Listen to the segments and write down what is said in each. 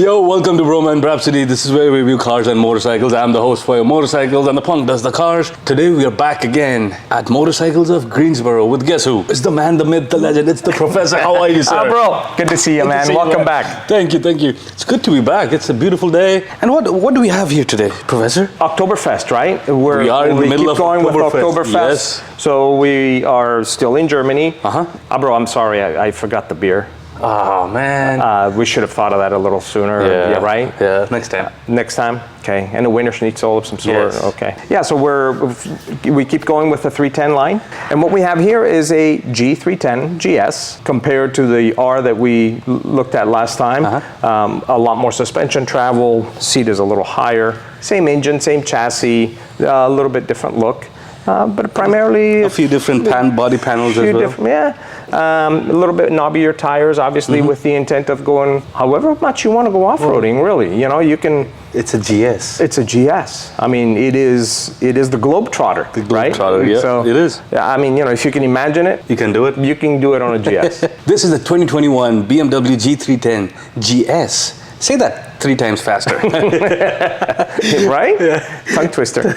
Yo, welcome to Bhroman Braapsody. This is where we review cars and motorcycles. I'm the host for your motorcycles and the punk does the cars. Today we are back again at Motorcycles of Greensboro with guess who? It's the man, the myth, the legend. It's the professor. How are you, sir? Bro, good to see you, man. Welcome back. Thank you, thank you. It's good to be back. It's a beautiful day. And what do we have here today, Professor? Oktoberfest, right? We are in the middle of going with Oktoberfest. Oktoberfest. Yes. So we are still in Germany. Bro, I'm sorry, I forgot the beer. Oh, man. We should have thought of that a little sooner. Yeah, right? Yeah, next time. Next time? Okay. And a winter schnitzel of some sort? Yes. Okay. Yeah, so we keep going with the 310 line. And what we have here is a G310 GS compared to the R that we looked at last time. A lot more suspension travel, seat is a little higher. Same engine, same chassis, a little bit different look. But primarily... A few different body panels as well. A little bit knobbier tires, obviously, with the intent of going however much you want to go off-roading, really. You know, you can... It's a GS. It's a GS. I mean, it is the Globetrotter, right? Globetrotter, yeah, so, it is. I mean, you know, if you can imagine it... You can do it. You can do it on a GS. This is the 2021 BMW G310 GS. Say that 3 times faster. Right? Yeah. Tongue twister.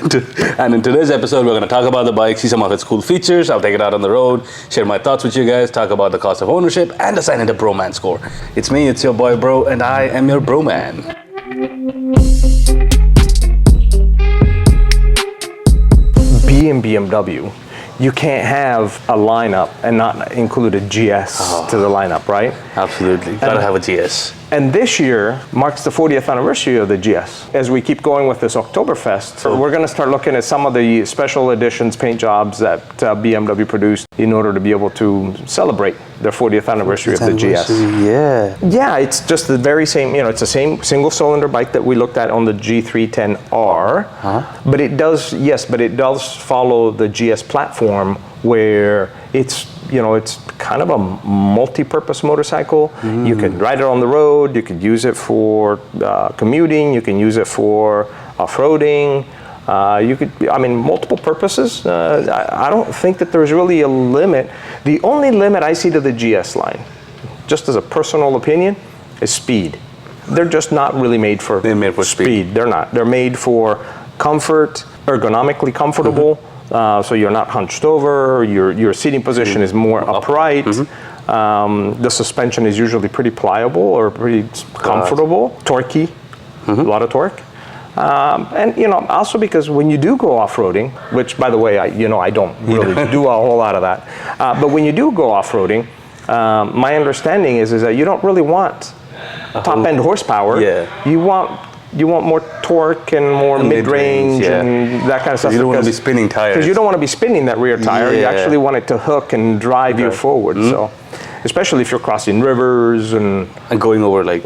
And in today's episode, we're going to talk about the bike, see some of its cool features. I'll take it out on the road, share my thoughts with you guys, talk about the cost of ownership, and assign it a Bhromance score. It's me, it's your boy Bro, and I am your Broman. BMW. You can't have a lineup and not include a GS to the lineup, right? Absolutely. Gotta have a GS. And this year marks the 40th anniversary of the GS. As we keep going with this Oktoberfest, we're going to start looking at some of the special editions, paint jobs that BMW produced in order to be able to celebrate their 40th anniversary of the GS. Yeah. Yeah, it's just the very same, you know, it's the same single cylinder bike that we looked at on the G310R. But it does, but it does follow the GS platform where it's, you know, it's kind of a multi-purpose motorcycle. You can ride it on the road, you could use it for commuting, you can use it for off-roading. You could, I mean, multiple purposes. I don't think that there's really a limit. The only limit I see to the GS line, just as a personal opinion, is speed. They're just not really made for, speed. They're not. They're made for comfort, ergonomically comfortable. So you're not hunched over, your seating position is more upright. The suspension is usually pretty pliable or pretty comfortable, torquey, a lot of torque. And you know, also because when you do go off-roading, which by the way, I don't really do a whole lot of that, but when you do go off-roading, my understanding is that you don't really want top-end horsepower. You want more torque and more mid-range and that kind of stuff. You don't want to be spinning tires. Because you don't want to be spinning that rear tire. You actually want it to hook and drive you forward. So, especially if you're crossing rivers and going over like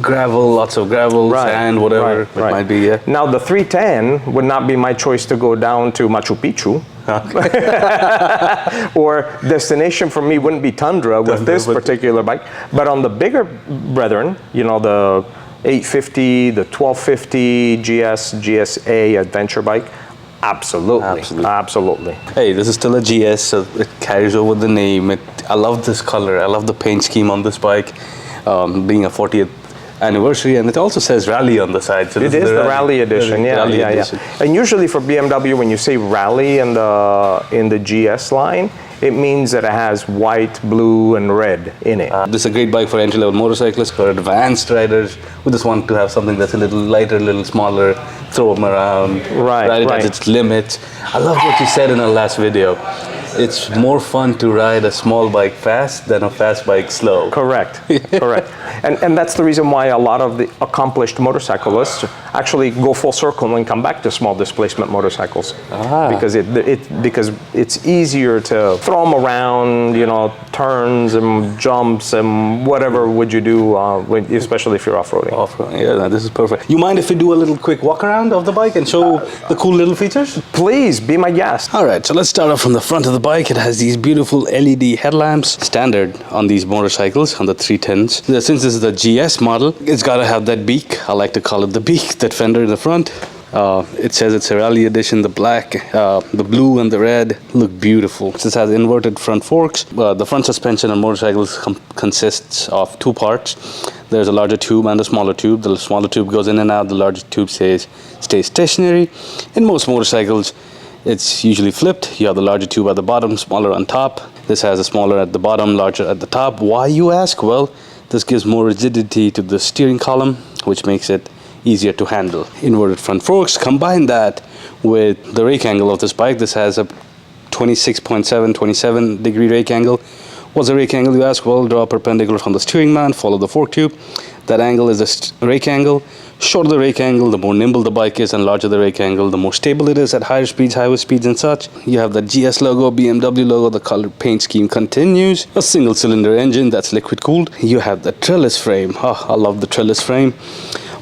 gravel, lots of gravel, sand, whatever it might be. Now the 310 would not be my choice to go down to Machu Picchu. Or destination for me wouldn't be tundra with this particular bike. But on the bigger brethren, you know, the 850, the 1250 GS, GSA adventure bike, absolutely. Hey, this is still a GS, so it carries over the name. I love this color. I love the paint scheme on this bike, being a 40th anniversary, and it also says Rally on the side. So it is the Rally edition, edition. And usually for BMW, when you say Rally in the GS line, it means that it has white, blue, and red in it. This is a great bike for entry-level motorcyclists, for advanced riders who just want to have something that's a little lighter, a little smaller, throw them around, ride it at its limits. I love what you said in our last video. It's more fun to ride a small bike fast than a fast bike slow. Correct, correct. And that's the reason why a lot of the accomplished motorcyclists actually go full circle and come back to small displacement motorcycles. Because it's easier to throw them around, you know, turns and jumps and whatever would you do, especially if you're off-roading. Off-roading, yeah, this is perfect. You mind if we do a little quick walk around of the bike and show the cool little features? Please, be my guest. All right, so let's start off from the front of the bike. It has these beautiful LED headlamps, standard on these motorcycles, on the 310s. Since this is the GS model, it's got to have that beak. I like to call it the beak, that fender in the front. It says it's a Rally edition. The black, the blue and the red look beautiful. This has inverted front forks. The front suspension on motorcycles consists of 2 parts. There's a larger tube and a smaller tube. The smaller tube goes in and out. The larger tube stays stationary. In most motorcycles, it's usually flipped. You have the larger tube at the bottom, smaller on top. This has a smaller at the bottom, larger at the top. Why, you ask? Well, this gives more rigidity to the steering column, which makes it easier to handle. Inverted front forks. Combine that with the rake angle of this bike. This has a 27 degree rake angle. What's the rake angle, you ask? Well, draw a perpendicular from the steering mount, follow the fork tube. That angle is the rake angle. Shorter the rake angle, the more nimble the bike is, and larger the rake angle, the more stable it is at higher speeds, highway speeds and such. You have the GS logo, BMW logo, the color paint scheme continues. A single cylinder engine that's liquid cooled. You have the trellis frame. Oh, I love the trellis frame.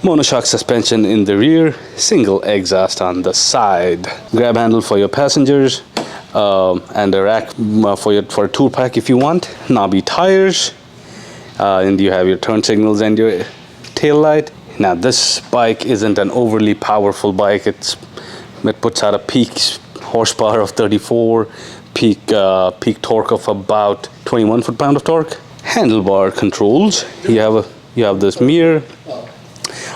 Monoshock suspension in the rear, single exhaust on the side. Grab handle for your passengers, and a rack for a tool pack if you want. Knobby tires, and you have your turn signals and your tail light. Now this bike isn't an overly powerful bike. It puts out a peak horsepower of 34, peak torque of about 21 foot-pound of torque. Handlebar controls. You have this mirror.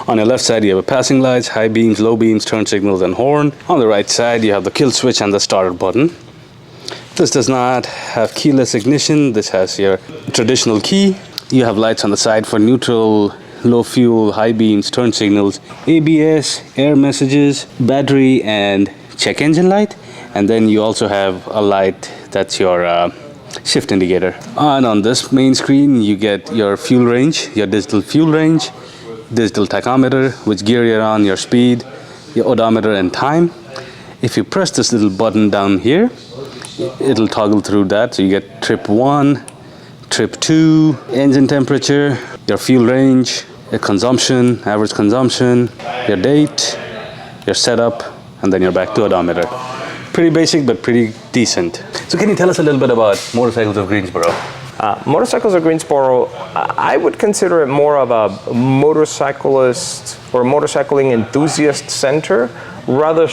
On your left side, you have a passing lights, high beams, low beams, turn signals, and horn. On the right side, you have the kill switch and the starter button. This does not have keyless ignition. This has your traditional key. You have lights on the side for neutral, low fuel, high beams, turn signals, ABS, air messages, battery, and check engine light. And then you also have a light that's your shift indicator. And on this main screen, you get your fuel range, your digital fuel range, digital tachometer, which gear you're on, your speed, your odometer, and time. If you press this little button down here, it'll toggle through that. So you get trip 1, trip 2, engine temperature, your fuel range, your consumption, average consumption, your date, your setup, and then you're back to odometer. Pretty basic, but pretty decent. So can you tell us a little bit about Motorcycles of Greensboro? Motorcycles of Greensboro, I would consider it more of a motorcyclist or motorcycling enthusiast center rather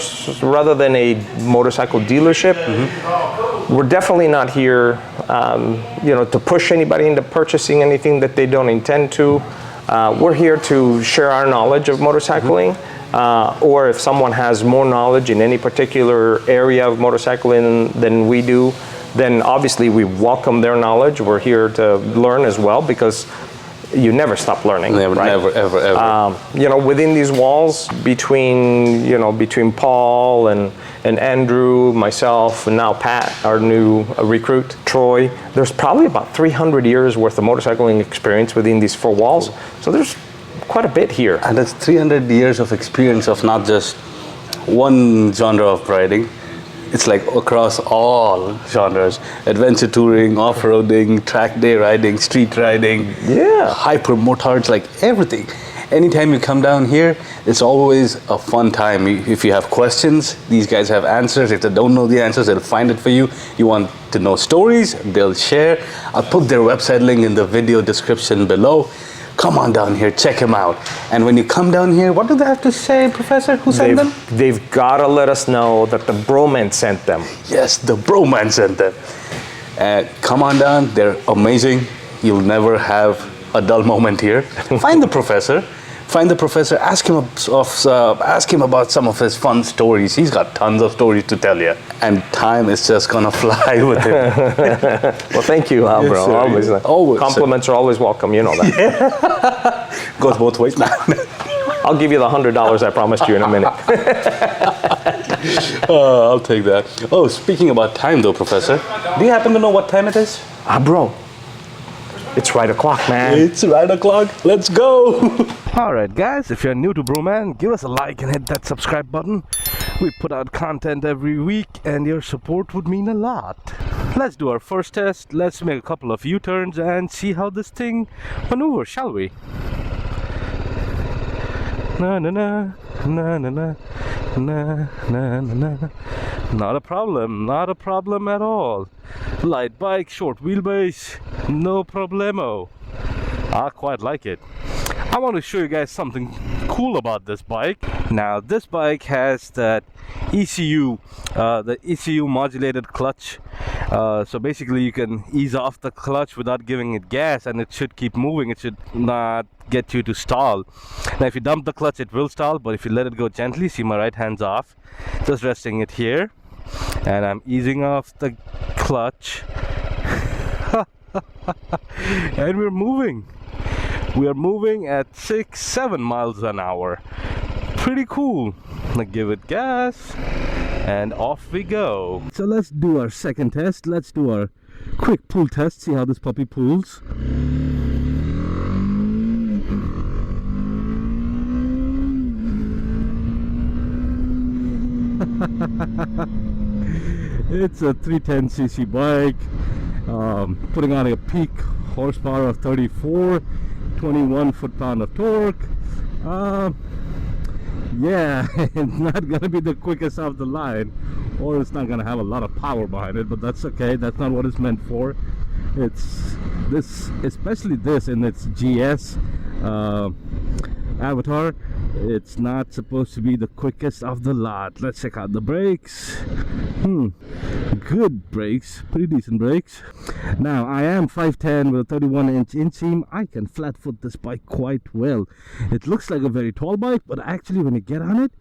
than a motorcycle dealership. Mm-hmm. We're definitely not here, to push anybody into purchasing anything that they don't intend to. We're here to share our knowledge of motorcycling, or if someone has more knowledge in any particular area of motorcycling than we do, then obviously we welcome their knowledge. We're here to learn as well, because you never stop learning. Never, right? ever. Within these walls, between Paul and Andrew, myself, and now Pat, our new recruit, Troy, there's probably about 300 years worth of motorcycling experience within these four walls. So there's quite a bit here. And that's 300 years of experience of not just one genre of riding. It's like across all genres: adventure touring, off-roading, track day riding, street riding, hyper motards, like everything. Anytime you come down here, it's always a fun time. If you have questions, these guys have answers. If they don't know the answers, they'll find it for you. You want to know stories, they'll share. I'll put their website link in the video description below. Come on down here, check them out. And when you come down here, what do they have to say, Professor? Who sent them? They've got to let us know that the Bhromance sent them. Yes, the Bhromance sent them. Come on down, they're amazing. You'll never have a dull moment here. Find the professor. Ask him about some of his fun stories. He's got tons of stories to tell you. And time is just gonna fly with him. Well, thank you, bro. Yes, always. Compliments are always welcome, you know that. Goes both ways, man. I'll give you the $100 I promised you in a minute. I'll take that. Oh, speaking about time though, Professor, do you happen to know what time it is? Bro, it's right o'clock, man. It's right o'clock. Let's go. Alright guys, if you're new to Bhroman, give us a like and hit that subscribe button. We put out content every week and your support would mean a lot. Let's do our first test. Let's make a couple of U-turns and see how this thing maneuvers, shall we? Na na na na na na na na na. Not a problem at all. Light bike, short wheelbase, no problemo. I quite like it. I want to show you guys something cool about this bike. Now this bike has that ECU, the ECU modulated clutch So basically you can ease off the clutch without giving it gas, and it should keep moving. It should not get you to stall. Now if you dump the clutch, it will stall, but if you let it go gently, see my right hand's off, just resting it here, and I'm easing off the clutch. And we're moving. We are moving at 6-7 miles an hour. Pretty cool. Now give it gas, and off we go. So let's do our second test. Let's do our quick pull test, see how this puppy pulls. It's a 310cc bike, putting on a peak horsepower of 34, 21 foot-pound of torque. Yeah, it's not gonna be the quickest off the line, or it's not gonna have a lot of power behind it, but that's okay. That's not what it's meant for. It's this, especially this in its GS avatar, it's not supposed to be the quickest of the lot. Let's check out the brakes. Good brakes, pretty decent brakes. Now I am 5'10" with a 31-inch inseam. I can flat foot this bike quite well. It looks like a very tall bike, but actually when you get on it,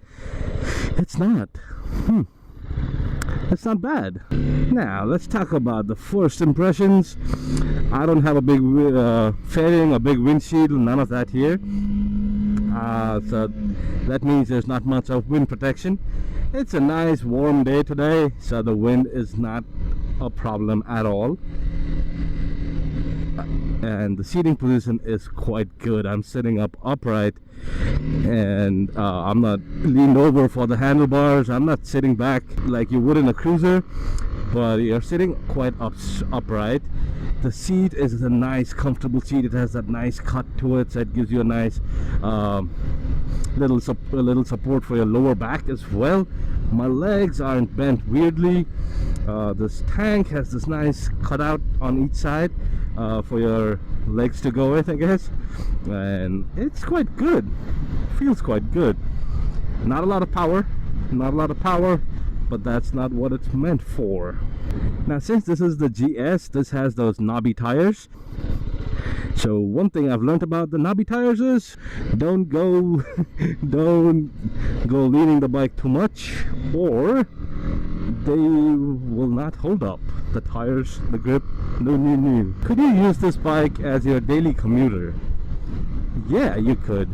it's not. It's not bad. Now let's talk about the first impressions. I don't have a big fairing, a big windshield, none of that here. So that means there's not much of wind protection. It's a nice warm day today, so the wind is not a problem at all. And the seating position is quite good. I'm sitting up upright, and I'm not leaned over for the handlebars. I'm not sitting back like you would in a cruiser, but you're sitting quite upright. The seat is a nice comfortable seat. It has that nice cut to it, so it gives you a nice little support for your lower back as well. My legs aren't bent weirdly. This tank has this nice cutout on each side for your legs to go with, I guess, and it's quite good. Feels quite good. Not a lot of power, but that's not what it's meant for. Now since this is the GS, this has those knobby tires. So one thing I've learned about the knobby tires is don't go leaning the bike too much, or they will not hold up. The tires, the grip, no. Could you use this bike as your daily commuter? Yeah, you could.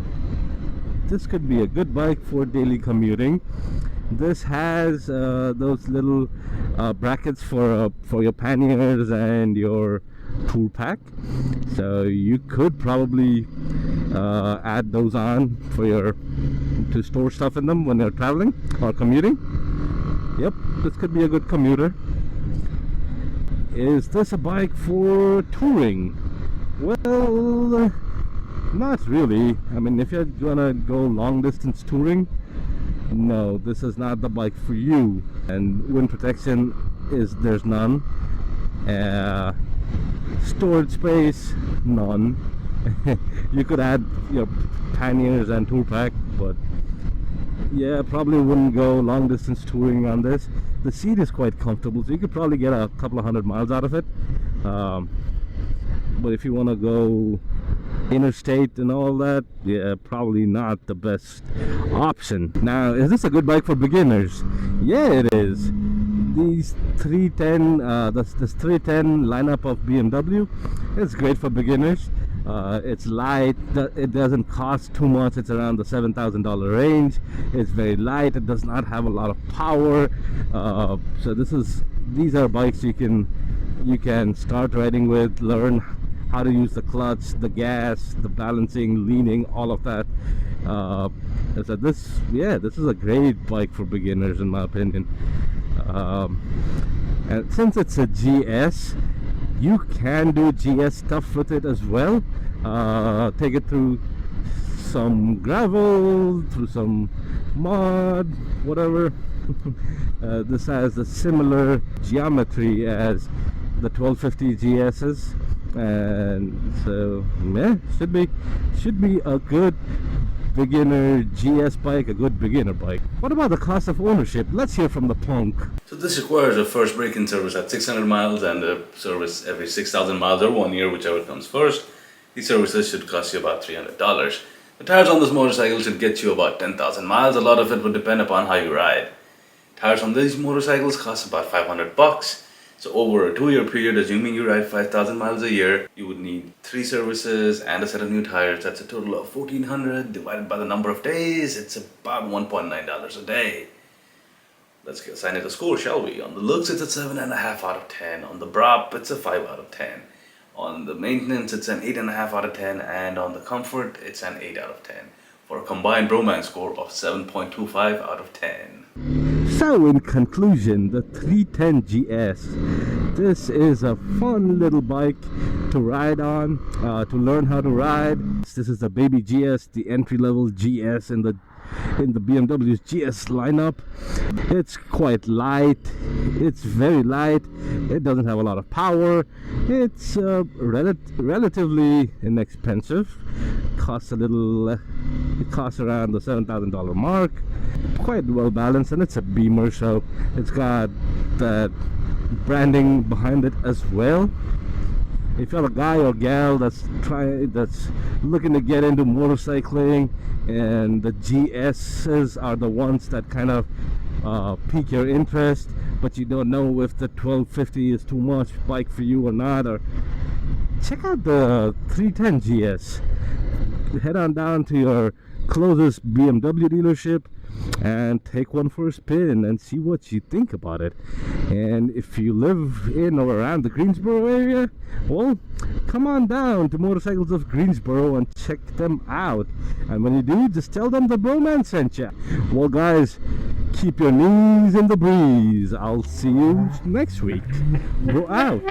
This could be a good bike for daily commuting. This has those little brackets for your panniers and your tool pack, so you could probably add those on for to store stuff in them when you're traveling or commuting. Yep, this could be a good commuter. Is this a bike for touring? Well, not really. I mean, if you're gonna go long distance touring, no, this is not the bike for you. And wind protection there's none. Storage space, none. You could add your panniers and tool pack, but yeah, probably wouldn't go long distance touring on this. The seat is quite comfortable, so you could probably get a couple of 100 miles out of it. But if you want to go interstate and all that, yeah, probably not the best option. Now, is this a good bike for beginners? Yeah, it is. These 310, this 310 lineup of BMW, it's great for beginners. It's light, it doesn't cost too much. It's around the $7,000 range. It's very light, it does not have a lot of power. So these are bikes you can start riding with, learn how to use the clutch, the gas, the balancing, leaning, all of that. So this is a great bike for beginners in my opinion. And since it's a GS, you can do GS stuff with it as well. Take it through some gravel, through some mud, whatever. This has a similar geometry as the 1250 GS's, and so yeah, should be a good beginner GS bike, a good beginner bike. What about the cost of ownership? Let's hear from the punk. So this requires a first break-in service at 600 miles and a service every 6,000 miles or 1 year, whichever comes first. These services should cost you about $300. The tires on this motorcycle should get you about 10,000 miles. A lot of it would depend upon how you ride. Tires on these motorcycles cost about 500 bucks. So over a 2-year period, assuming you ride 5,000 miles a year, you would need 3 services and a set of new tires. That's a total of $1,400 divided by the number of days. It's about $1.9 a day. Let's assign it a score, shall we? On the looks, it's a 7.5 out of 10. On the Braap, it's a 5 out of 10. On the maintenance, it's an 8.5 out of 10. And on the comfort, it's an 8 out of 10. For a combined Bhromance score of 7.25 out of 10. So in conclusion, the 310 GS, this is a fun little bike to ride on, to learn how to ride. This is the baby GS, the entry-level GS in the BMW's GS lineup. It's quite light, it's very light, it doesn't have a lot of power, it's relatively inexpensive, costs a little, it costs around the $7,000 mark, quite well balanced, and it's a Beamer, so it's got that branding behind it as well. If you're a guy or gal that's looking to get into motorcycling, and the GS's are the ones that kind of pique your interest, but you don't know if the 1250 is too much bike for you or not, or check out the 310 GS. Head on down to your closest BMW dealership and take one for a spin and see what you think about it. And if you live in or around the Greensboro area, well, come on down to Motorcycles of Greensboro and check them out. And when you do, just tell them the Bhromance sent you. Well guys, keep your knees in the breeze. I'll see you next week. Go out.